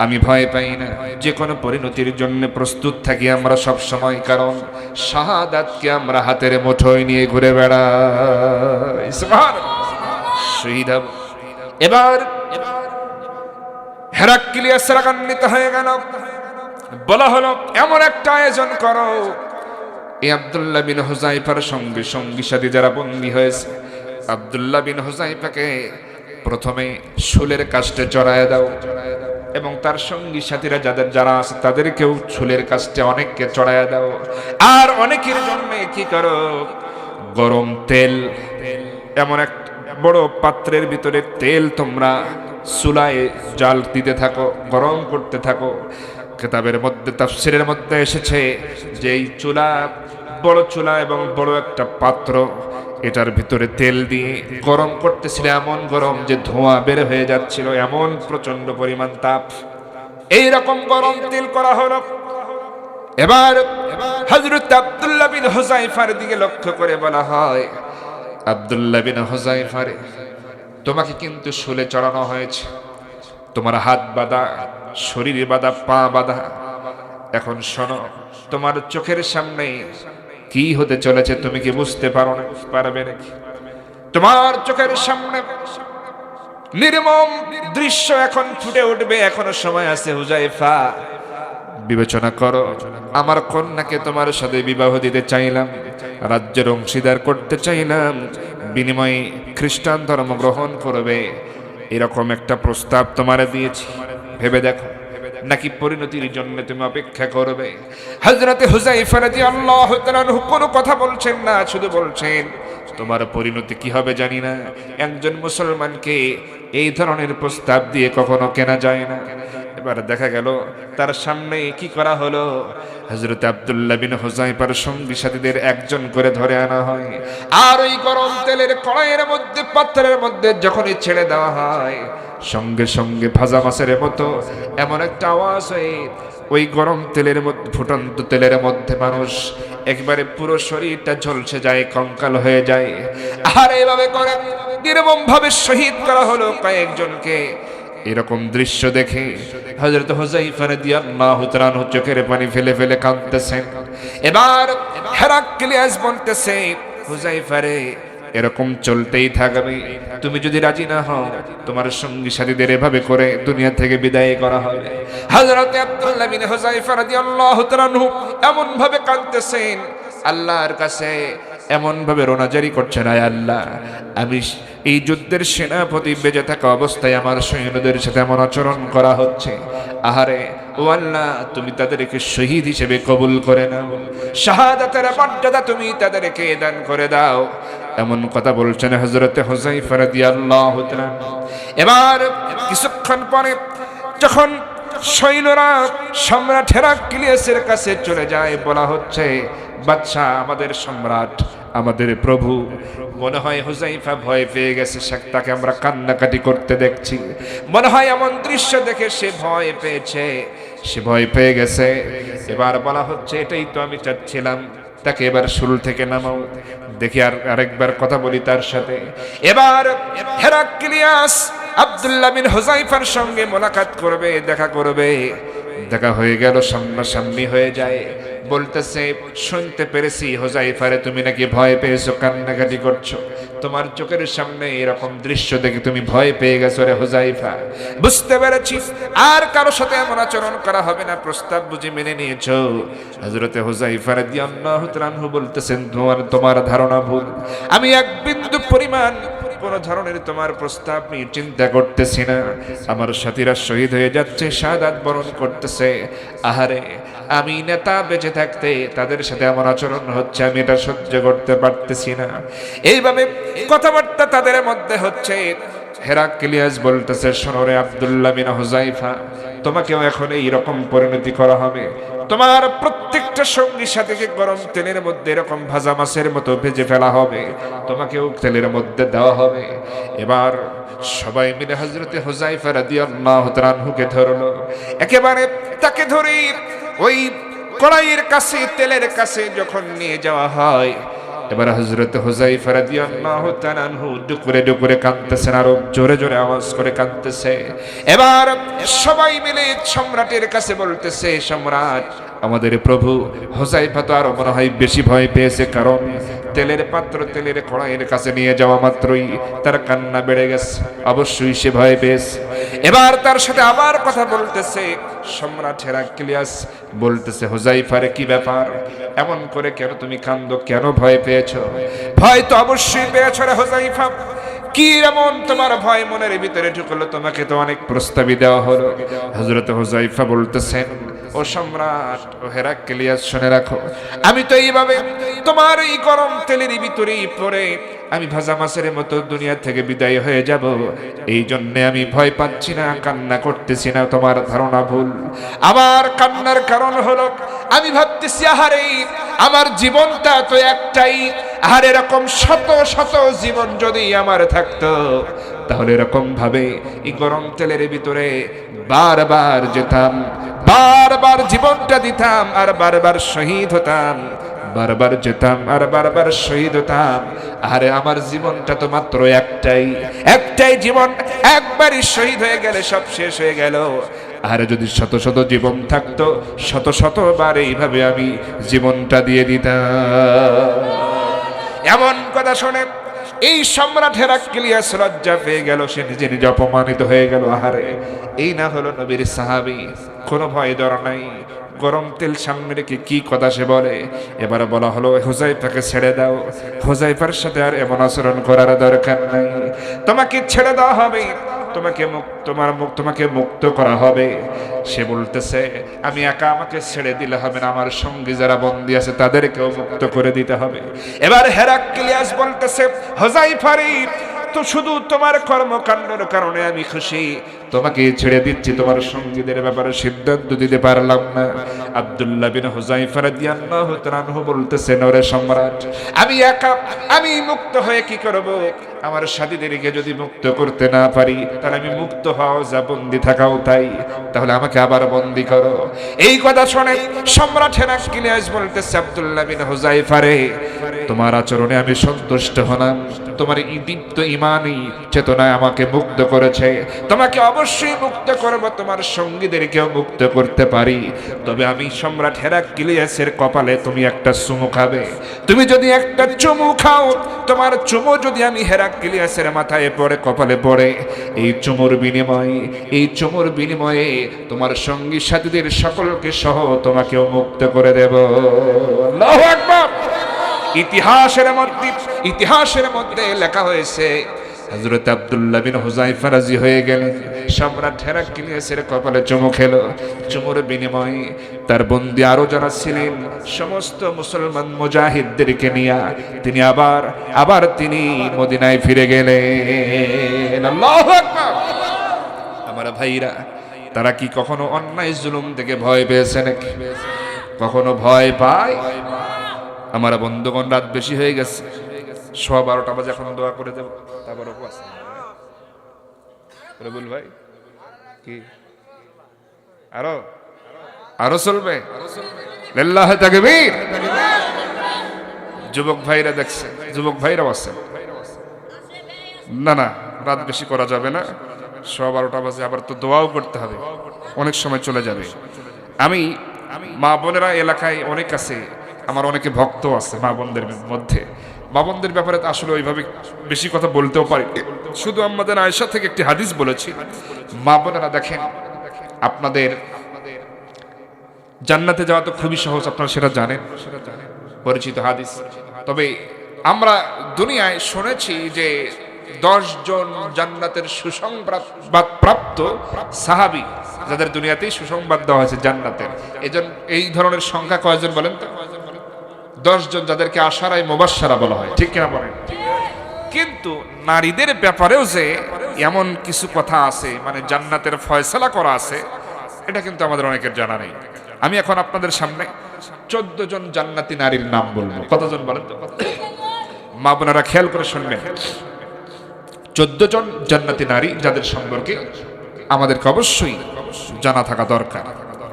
আমি ভয় পাই না, যে কোনো পরিণতির জন্য প্রস্তুত থাকি আমরা সব সময়, কারণ শাহাদাতকে আমরা হাতের মুঠোয় নিয়ে ঘুরে বেড়াই। সুবহানাল্লাহ, শহীদ হব। এবার হেরাক্লিয়াস রাগান্বিত হয়ে গেল, বলা হলো এমন একটা আয়োজন করো, এই আব্দুল্লাহ বিন হুযায়ফার সঙ্গে সঙ্গী সাথী যারা বন্দী হয়েছে, আব্দুল্লাহ বিন হুযায়ফাকে প্রথমে শুলের কাস্টে চড়ায় দাও, এবং তার সঙ্গী সাথীরা যারা আছে তাদেরকেও শুলের কাস্টে অনেককে চড়ায় দাও। আর অনেকের জন্য কি করো, গরম তেল, এমন এক বড় পাত্রের ভিতরে তেল তোমরা চুলায় জাল দিতে থাকো, গরম করতে থাকো। কিতাবের মধ্যে, তাফসীরের মধ্যে এসেছে যে এই চুলা, বড় চুলা এবং বড় একটা পাত্র, এটার ভিতরে তেল দিয়ে গরম করতেছিল, এমন গরম যে ধোঁয়া বের হয়ে যাচ্ছিল, এমন প্রচন্ড পরিমাণ তাপ। এই রকম গরম তেল করা হলো। এবার হযরত আব্দুল্লাহ বিন হুযায়ফার দিকে লক্ষ্য করে বলা হয়, আব্দুল্লাহ বিন হুযায়ফা, তোমাকে কিন্তু শুলে চড়ানো হয়েছে, তোমার হাত বাঁধা, শরীরে বাঁধা, পা বাঁধা। এখন শোনো, তোমার চোখের সামনে কি হতে চলেছে তুমি কি বুঝতে পারবে নাকি? তোমার চোখের সামনে নির্মম দৃশ্য এখন ফুটে উঠবে, এখনো সময় আছে। হুযায়ফা, বিবেচনা করো, আমার কন্যাকে তোমার সাথে বিবাহ দিতে চাইলাম, রাজ্যের অংশীদার করতে চাইলাম, বিনিময়ে খ্রিস্টান ধর্ম গ্রহণ করবে, এরকম একটা প্রস্তাব তোমার দিয়েছি, ভেবে দেখো, নাকি পরিণতির জন্য তুমি অপেক্ষা করবে? হযরতে হুযায়ফা রাদিয়াল্লাহু তাআলা কোনো কথা বলছেন না, শুধু বলছেন তোমার পরিণতি কি হবে জানি না। একজন মুসলমানকে এই ধরনের প্রস্তাব দিয়ে কখনো কেনা যায় না। এবার দেখা গেল তার সামনে কি করা হলো, হযরত আব্দুল্লাহ বিন হুযায়ফার সঙ্গী সাথীদের একজন করে ধরে আনা হয়, আর ওই গরম তেলের কড়াইয়ের মধ্যে, পাত্রের মধ্যে যখনই ছেড়ে দেওয়া হয়, সঙ্গে সঙ্গে ভাজা মাছের মতো এমন একটা আওয়াজ হয়, ওই গরম তেলের মধ্যে, ফুটন্ত তেলের মধ্যে মানুষ একবারে পুরো শরীরটা ঝলসে যায়, কঙ্কাল হয়ে যায়। আর এইভাবে করে নির্মম ভাবে শহীদ করা হলো কয়েকজনকে। এরকম দৃশ্য দেখে হযরত হুযায়ফা রাদিয়াল্লাহু তাআলা চোখের পানি ফেলে ফেলে কাঁদতেছেন। এবার হেরাক্লিয়াস বলতেছে, হুযায়ফা রে, এরকম চলতেই থাকবে, তুমি যদি রাজি না হও তোমার সঙ্গী সাথীদের এভাবে করে দুনিয়া থেকে বিদায় করা হবে। হযরত আব্দুল্লাহ বিন হুযায়ফা রাদিয়াল্লাহু তাআলা এমন ভাবে কাঁদতেছেন, আল্লাহর কাছে এমন ভাবে রোনাজারি করছেন, আয় আল্লাহ, আমি এই যুদ্ধের সেনাপতি, বেঁচে থাকা অবস্থায় আমার সৈন্যদের সাথে এমন আচরণ করা হচ্ছে, আহারে ও আল্লাহ, তুমি তাদেরকে শহীদ হিসেবে কবুল করে নাও, শাহাদাতের মর্যাদা তুমি তাদেরকে দান করে দাও। এমন কথা বলছেন হযরতে হুযায়ফা রাদিয়াল্লাহু তাআলা। এবার কিছুক্ষণ পরে যখন সৈন্যরা সম্রাট হেরাক্লিয়াসের কাছে চলে যায়, বলা হচ্ছে, বাদশাহ, আমাদের সম্রাট, আমাদের প্রভু। মনে হয় হুযায়ফা ভয় পেয়ে গেছে, তাকে আমরা কান্নাকাটি করতে দেখছি, মনে হয় এমন দৃশ্য দেখে সে ভয় পেয়েছে, সে ভয় পেয়ে গেছে। এবার বলা হচ্ছে, এটাই তো আমি চাচ্ছিলাম, তাকে এবার শুল থেকে নামাও, দেখি আরেকবার কথা বলি তার সাথে। এবার হেরাক্লিয়াস আব্দুল্লাহ বিন হুযায়ফার সঙ্গে মোলাকাত করবে, দেখা করবে। দেখা হয়ে গেল, সামনাসামনি হয়ে যায়। বলতেছে, শুনতে পেরেছি হুযায়ফা রে, তুমি নাকি ভয় পেয়েছো, কান্নাকাটি করছো, তোমার চোখের সামনে এরকম দৃশ্য দেখে তুমি ভয় পেয়ে গেছো রে হুযায়ফা। বুঝতে পেরেছি, আর কারো সাথে এমন আচরণ করা হবে না, প্রস্তাব বুঝি মেনে নিয়েছো। হযরতে হুযায়ফা রাদিয়াল্লাহু তাআলা বলতেছেন, তোমার ধারণা ভুল, আমি এক বিন্দু পরিমাণ কোন ধরনের তোমার প্রস্তাব নিয়ে চিন্তা করতেছি না। আমার সাথীরা শহীদ হয়ে যাচ্ছে, শাহাদাত বরণ করতেছে, আহারে, আমি নেতা বেঁচে থাকতে তাদের সাথে আমার আচরণ হচ্ছে, আমি এটা সহ্য করতে পারতেছি না। এইভাবে কথাবার্তা তাদের মধ্যে হচ্ছে। হেরাক্লিয়াস বলতেছে, শোনো রে আব্দুল্লাহ বিন হুযায়ফা, তোমাকেও এখন এইরকম পরিণতি করা হবে, তোমার প্রত্যেকটা সঙ্গী সাথীকে গরম তেলের মধ্যে এরকম ভাজা মাছের মতো ভেজে ফেলা হবে, তোমাকেও তেলের মধ্যে দেওয়া হবে। এবার সবাই মিলে হযরতে হুযায়ফা রাদিয়াল্লাহু তাআলা আনহুকে ধরলো, একেবারে তাকে ধরে ওই কড়াইয়ের কাছে, তেলের কাছে যখন নিয়ে যাওয়া হয়, এবার হযরত হুযায়ফা রাদিয়াল্লাহু তাআলা আনহু ডুকরে ডুকরে কাঁদতেছেন, আরো জোরে জোরে আওয়াজ করে কাঁদতেছে। এবার সবাই মিলে সম্রাটের কাছে বলতেছে, সম্রাট আমাদের প্রভু হুযায়ফা তো আরো মনে হয় বেশি ভয় পেয়েছে, কারণ তেলের পাত্র তেলের কড়াইয়ের কাছে নিয়ে যাওয়া মাত্রই তার কান্না বেড়ে গেছে, অবশ্যই সে ভয় পেয়েছে। এবার তার সাথে আবার কথা বলতেছে সম্রাট হেরাক্লিয়াস, বলতেছে হুযায়ফা রে কি ব্যাপার, এমন করে কেন তুমি কাঁদো, কেন ভয় পেয়েছো? ভয় তো অবশ্যই পেয়েছো রে হুযায়ফা, কি এমন তোমার ভয় মনের ভিতরে ঢুকলো? তোমাকে তো অনেক প্রস্তাবই দেওয়া হলো। হযরত হুযায়ফা বলতেছেন, ও সম্রাট, ও হেরাক্লিয়াস, শুনে রাখো, আমি তো এইভাবে তোমার এই গরম তেলের ভিতরেই পড়ে আমি ভাজা মাছের মতো দুনিয়া থেকে বিদায় হয়ে যাব, এই জন্য আমি ভয় পাচ্ছি না, কান্না করতেছি না, তোমার ধারণা ভুল। আমার কান্নার কারণ হলো আমি ভাবতেছি, আহারে আমার জীবনটা তো একটাই, আর এরকম শত শত জীবন যদি আমার থাকতো, তাহলে এরকম ভাবে এই গরম তেলের ভিতরে বারবার যেতাম, বারবার জীবনটা দিতাম, আর বারবার শহীদ হতাম, বারবার যেতাম আর বারবার শহীদ হতাম। আরে আমার জীবনটা তো মাত্র একটাই জীবন, একবারই শহীদ হয়ে গেলে সব শেষ হয়ে গেল। আর যদি শত শত জীবন থাকতো, শত শতবার এইভাবে আমি জীবনটা দিয়ে দিতাম। এমন কথা শুনে এই সম্রাট হেরাক্লিয়াস লজ্জা পেয়ে গেল, সে নিজে নিজে অপমানিত হয়ে গেল। আহারে, এই না হলো নবীর সাহাবী, কোনো ভয় ডর নাই, গরম তেল সামনে রেখে কি কথা সে বলে। এবার বলা হলো, হুযায়ফাকে ছেড়ে দাও, হুযায়ফার সাথে আর এমন আচরণ করার দরকার নাই, তোমাকে ছেড়ে দেওয়া হবে, তোমাকে মুক্ত করা হবে। সে বলতেছে, আমি একা, আমাকে ছেড়ে দিলে হবে না, আমার সঙ্গী যারা বন্দী আছে তাদেরকেও মুক্ত করে দিতে হবে। এবার হেরাক্লিয়াস বলতেছে, হুযায়ফা রে, তো শুধু তোমার কর্মকাণ্ডের কারণে আমি খুশি, তোমাকে ছেড়ে দিচ্ছি, তোমার সঙ্গীদের ব্যাপারে সিদ্ধান্ত দিতে পারলাম না। আব্দুল্লাহ বিন হুযায়ফা রাদিয়াল্লাহু তাআলা আনহু বলতেছেন, ওরে সম্রাট, আমি একা, আমি মুক্ত হয়ে কি করব? আমার সাথীদেরকে যদি মুক্ত করতে না পারি, তাহলে আমি মুক্ত হও যা, বন্দী থাকাও তাই, তাহলে আমাকে আবার বন্দী করো। এই কথা শুনে সম্রাট হেরাক্লিয়াস বলতেছে, আব্দুল্লাহ বিন হুযায়ফা রে, তোমার আচরণে আমি সন্তুষ্ট হলাম, তোমার দীপ্ত ঈমানী চেতনায় আমাকে মুক্ত করেছে, তোমাকে অবশ্যই মুক্ত করব, তোমার সঙ্গীদেরকেও মুক্ত করতে পারি। তবে আমি সম্রাট হেরাক্লিয়াসের কপালে তুমি একটা চুমু খাবে, তুমি যদি একটা চুমু খাও, তোমার চুমু যদি আমি হেরাক্লিয়াসের মাথায় পড়ে, কপালে পড়ে, এই চুমুর বিনিময়ে তোমার সঙ্গী সাথীদের সকলকে সহ তোমাকেও মুক্ত করে দেব। আল্লাহু আকবার। ইতিহাসের মধ্যে লেখা হয়েছে, হযরত আব্দুল্লাহ বিন হুযায়ফা রাজি হয়ে গেলেন, সম্রাট হেরাক্লিয়াসের কপালে চুমু খেলো, চুমুর বিনিময়ে তার বন্দী আরো যারা ছিলেন সমস্ত মুসলমান মুজাহিদদেরকে নিয়ে তিনি আবার তিনি মদিনায় ফিরে গেলেন। আল্লাহু আকবার। আমার ভাইরা, তারা কি কখনো অন্যায় জুলুম থেকে ভয় পেয়েছে নাকি? কখনো ভয় পায়? আমার বন্ধুগণ, রাত বেশি হয়ে গেছে, 12:15 বাজে, এখন দোয়া করে দেব, তারপর উপবাস। রবুল ভাই, কি আরো চলবে? লিল্লাহি তাকবীর। যুবক ভাইরা দেখছে, যুবক ভাইরাও আছে। না, রাত বেশি করা যাবে না, 12:15 বাজে, আবার তো দোয়াও করতে হবে, অনেক সময় চলে যাবে। আমি মা বোনেরা এলাকায় অনেক আছে, আমার অনেকে ভক্ত আছে মা বোনদের মধ্যে। মা বোনদের ব্যাপারে আসলে ওইভাবে বেশি কথা বলতেও পারি, শুধু আমাদের আয়েশা থেকে একটি হাদিস বলেছি। মা বোনেরা দেখেন, আপনাদের জান্নাতে যাওয়া তো খুবই সহজ, আপনারা সেটা জানেন, পরিচিত হাদিস। তবে আমরা দুনিয়ায় শুনেছি যে 10 জন জান্নাতের সুসংবাদ প্রাপ্ত সাহাবী, যাদের দুনিয়াতেই সুসংবাদ দেওয়া হয়েছে জান্নাতের, এই ধরনের সংখ্যা কয়জন বলেন তো? 10 জন, যাদেরকে আশারায়ে মুবাশশারা বলা হয়, ঠিক কিনা বলেন? কিন্তু নারীদের ব্যাপারেও যে এমন কিছু কথা আছে, মানে জান্নাতের ফয়সালা করা আছে, এটা কিন্তু আমাদের অনেকের জানা নেই। আমি এখন আপনাদের সামনে 14 জন জান্নাতি নারীর নাম বলবো। কতজন বলেন তো? মা বোনেরা খেয়াল করে শুনবেন, 14 জন জান্নাতি নারী, যাদের সম্পর্কে আমাদেরকে অবশ্যই জানা থাকা দরকার।